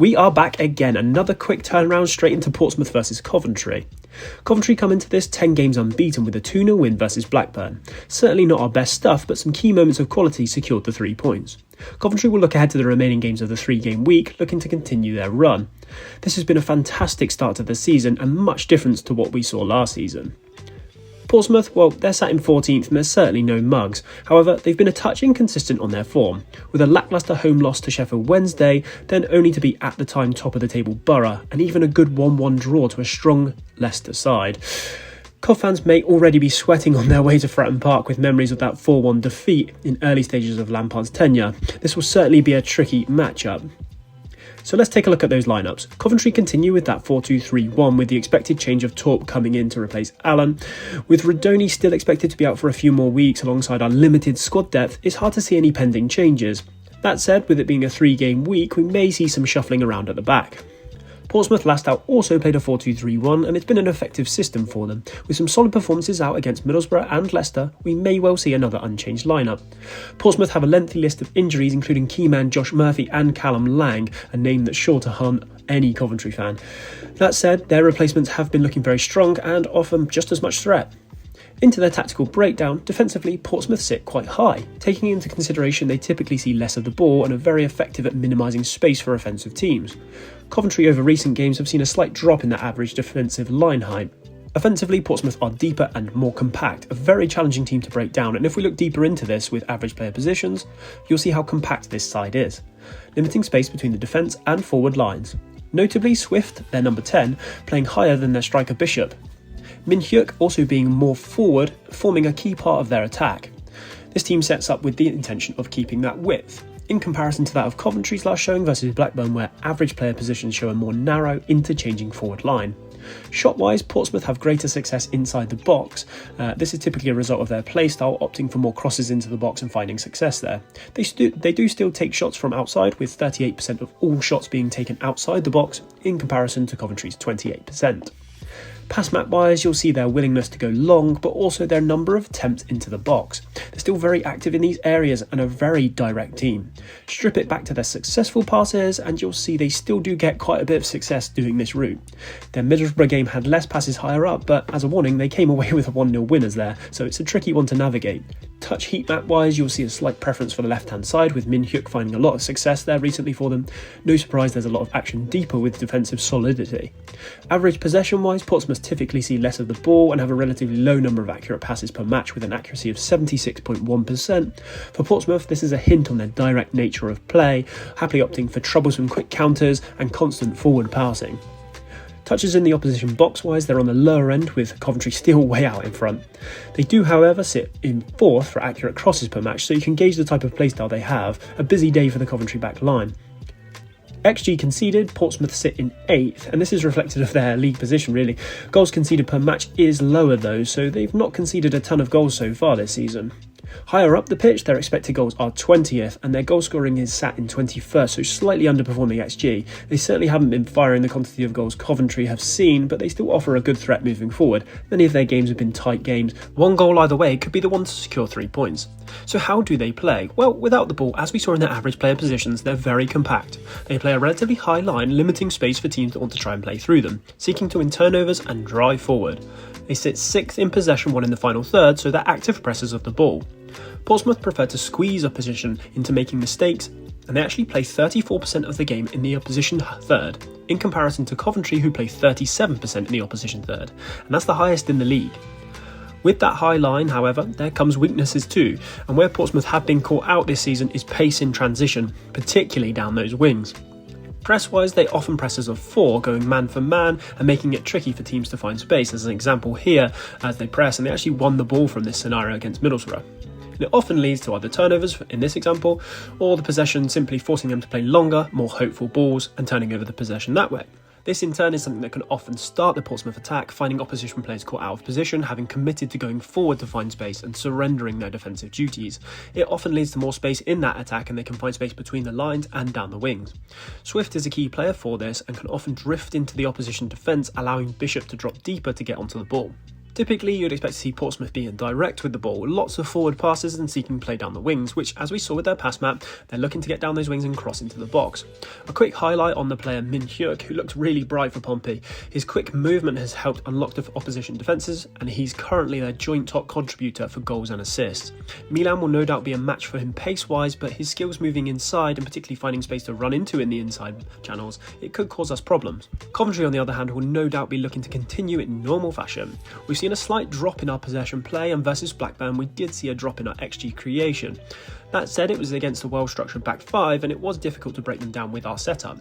We are back again, another quick turnaround straight into Portsmouth versus Coventry. Coventry come into this 10 games unbeaten with a 2-0 win versus Blackburn. Certainly not our best stuff, but some key moments of quality secured the 3 points. Coventry will look ahead to the remaining games of the 3-game week, looking to continue their run. This has been a fantastic start to the season and much different to what we saw last season. Portsmouth, well, they're sat in 14th and there's certainly no mugs. However, they've been a touch inconsistent on their form, with a lacklustre home loss to Sheffield Wednesday, then only to be at the time top of the table Borough, and even a good 1-1 draw to a strong Leicester side. Cov fans may already be sweating on their way to Fratton Park with memories of that 4-1 defeat in early stages of Lampard's tenure. This will certainly be a tricky matchup. So let's take a look at those lineups. Coventry continue with that 4-2-3-1 with the expected change of Torp coming in to replace Allen. With Rodoni still expected to be out for a few more weeks alongside our limited squad depth, it's hard to see any pending changes. That said, with it being a 3-game week, we may see some shuffling around at the back. Portsmouth last out also played a 4-2-3-1 and it's been an effective system for them. With some solid performances out against Middlesbrough and Leicester, we may well see another unchanged lineup. Portsmouth have a lengthy list of injuries including key man Josh Murphy and Callum Lang, a name that's sure to haunt any Coventry fan. That said, their replacements have been looking very strong and offer just as much threat. Into their tactical breakdown, defensively Portsmouth sit quite high, taking into consideration they typically see less of the ball and are very effective at minimising space for offensive teams. Coventry over recent games have seen a slight drop in their average defensive line height. Offensively, Portsmouth are deeper and more compact, a very challenging team to break down, and if we look deeper into this with average player positions, you'll see how compact this side is, limiting space between the defence and forward lines. Notably, Swift, their number 10, playing higher than their striker Bishop. Min Hyuk also being more forward, forming a key part of their attack. This team sets up with the intention of keeping that width, in comparison to that of Coventry's last showing versus Blackburn, where average player positions show a more narrow, interchanging forward line. Shot-wise, Portsmouth have greater success inside the box. This is typically a result of their playstyle, opting for more crosses into the box and finding success there. They do still take shots from outside, with 38% of all shots being taken outside the box, in comparison to Coventry's 28%. Pass map wise, you'll see their willingness to go long, but also their number of attempts into the box. They're still very active in these areas and a very direct team. Strip it back to their successful passes and you'll see they still do get quite a bit of success doing this route. Their Middlesbrough game had less passes higher up, but as a warning they came away with a 1-0 winners there, so it's a tricky one to navigate. Touch heat map wise, you'll see a slight preference for the left hand side, with Min Hyuk finding a lot of success there recently for them. No surprise there's a lot of action deeper with defensive solidity. Average possession wise, Portsmouth typically see less of the ball and have a relatively low number of accurate passes per match with an accuracy of 76.1%. For Portsmouth, this is a hint on their direct nature of play, happily opting for troublesome quick counters and constant forward passing. Touches in the opposition box-wise, they're on the lower end, with Coventry still way out in front. They do, however, sit in 4th for accurate crosses per match, so you can gauge the type of playstyle they have. A busy day for the Coventry back line. XG conceded, Portsmouth sit in 8th, and this is reflective of their league position really. Goals conceded per match is lower though, so they've not conceded a ton of goals so far this season. Higher up the pitch, their expected goals are 20th and their goal scoring is sat in 21st, so slightly underperforming XG. They certainly haven't been firing the quantity of goals Coventry have seen, but they still offer a good threat moving forward. Many of their games have been tight games. One goal either way could be the one to secure 3 points. So how do they play? Well, without the ball, as we saw in their average player positions, they're very compact. They play a relatively high line, limiting space for teams that want to try and play through them, seeking to win turnovers and drive forward. They sit 6th in possession, 1 in the final third, so they're active pressers of the ball. Portsmouth prefer to squeeze opposition into making mistakes, and they actually play 34% of the game in the opposition third, in comparison to Coventry, who play 37% in the opposition third, and that's the highest in the league. With that high line, however, there comes weaknesses too, and where Portsmouth have been caught out this season is pace in transition, particularly down those wings. Press-wise, they often press as of 4, going man for man and making it tricky for teams to find space, as an example here as they press, and they actually won the ball from this scenario against Middlesbrough. And it often leads to either turnovers in this example, or the possession simply forcing them to play longer, more hopeful balls and turning over the possession that way. This in turn is something that can often start the Portsmouth attack, finding opposition players caught out of position, having committed to going forward to find space and surrendering their defensive duties. It often leads to more space in that attack and they can find space between the lines and down the wings. Swift is a key player for this and can often drift into the opposition defence, allowing Bishop to drop deeper to get onto the ball. Typically, you'd expect to see Portsmouth being direct with the ball, lots of forward passes and seeking play down the wings, which, as we saw with their pass map, they're looking to get down those wings and cross into the box. A quick highlight on the player Min Hyuk, who looked really bright for Pompey. His quick movement has helped unlock the opposition defences, and he's currently their joint top contributor for goals and assists. Milan will no doubt be a match for him pace-wise, but his skills moving inside and particularly finding space to run into in the inside channels, it could cause us problems. Coventry, on the other hand, will no doubt be looking to continue in normal fashion. We've seen a slight drop in our possession play, and versus Blackburn we did see a drop in our XG creation. That said, it was against a well-structured back five and it was difficult to break them down with our setup.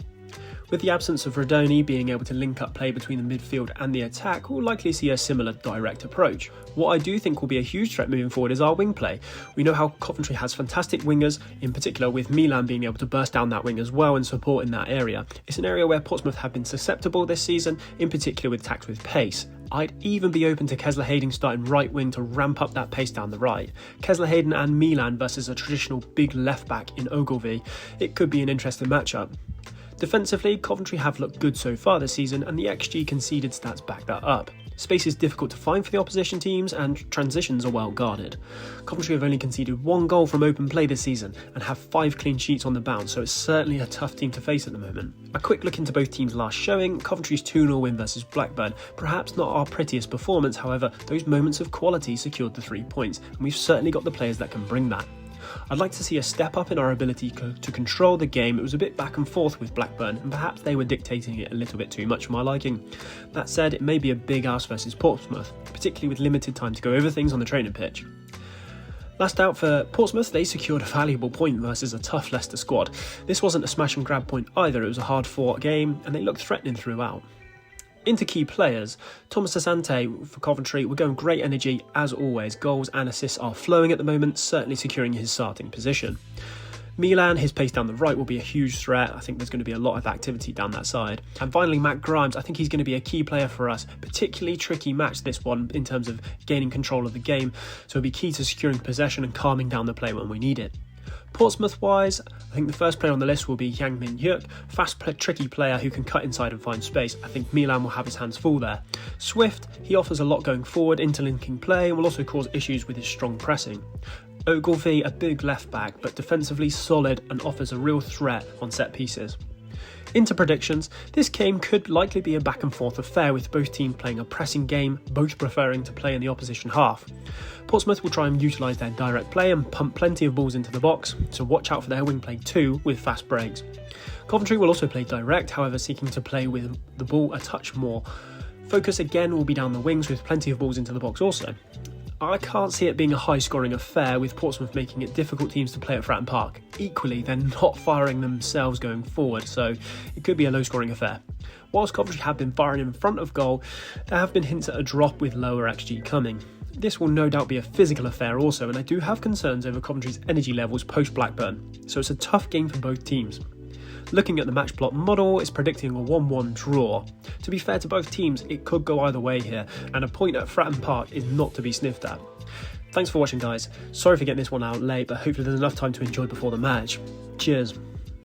With the absence of Radoni being able to link up play between the midfield and the attack, we'll likely see a similar direct approach. What I do think will be a huge threat moving forward is our wing play. We know how Coventry has fantastic wingers, in particular with Milan being able to burst down that wing as well and support in that area. It's an area where Portsmouth have been susceptible this season, in particular with attacks with pace. I'd even be open to Kessler-Hayden starting right wing to ramp up that pace down the right. Kessler-Hayden and Milan versus a traditional big left back in Ogilvy, it could be an interesting matchup. Defensively, Coventry have looked good so far this season and the XG conceded stats back that up. Space is difficult to find for the opposition teams and transitions are well guarded. Coventry have only conceded 1 goal from open play this season and have 5 clean sheets on the bounce, so it's certainly a tough team to face at the moment. A quick look into both teams' last showing, Coventry's 2-0 win versus Blackburn. Perhaps not our prettiest performance, however, those moments of quality secured the 3 points and we've certainly got the players that can bring that. I'd like to see a step up in our ability to control the game. It was a bit back and forth with Blackburn and perhaps they were dictating it a little bit too much for my liking. That said, it may be a big ask versus Portsmouth, particularly with limited time to go over things on the training pitch. Last out for Portsmouth, they secured a valuable point versus a tough Leicester squad. This wasn't a smash and grab point either, it was a hard fought game and they looked threatening throughout. Into key players, Thomas Asante for Coventry, we're going great energy as always, goals and assists are flowing at the moment, certainly securing his starting position. Milan, his pace down the right will be a huge threat, I think there's going to be a lot of activity down that side. And finally Matt Grimes, I think he's going to be a key player for us, particularly tricky match this one in terms of gaining control of the game, so it'll be key to securing possession and calming down the play when we need it. Portsmouth-wise, I think the first player on the list will be Yang Min-hyuk, tricky player who can cut inside and find space. I think Milan will have his hands full there. Swift, he offers a lot going forward, interlinking play, and will also cause issues with his strong pressing. Ogilvy, a big left back, but defensively solid and offers a real threat on set pieces. Into predictions, this game could likely be a back and forth affair with both teams playing a pressing game, both preferring to play in the opposition half. Portsmouth will try and utilise their direct play and pump plenty of balls into the box, so watch out for their wing play too with fast breaks. Coventry will also play direct, however seeking to play with the ball a touch more. Focus again will be down the wings with plenty of balls into the box also. I can't see it being a high-scoring affair with Portsmouth making it difficult teams to play at Fratton Park. Equally, they're not firing themselves going forward, so it could be a low-scoring affair. Whilst Coventry have been firing in front of goal, there have been hints at a drop with lower XG coming. This will no doubt be a physical affair also, and I do have concerns over Coventry's energy levels post-Blackburn, so it's a tough game for both teams. Looking at the match plot model, it's predicting a 1-1 draw. To be fair to both teams, it could go either way here, and a point at Fratton Park is not to be sniffed at. Thanks for watching guys, sorry for getting this one out late, but hopefully there's enough time to enjoy before the match. Cheers.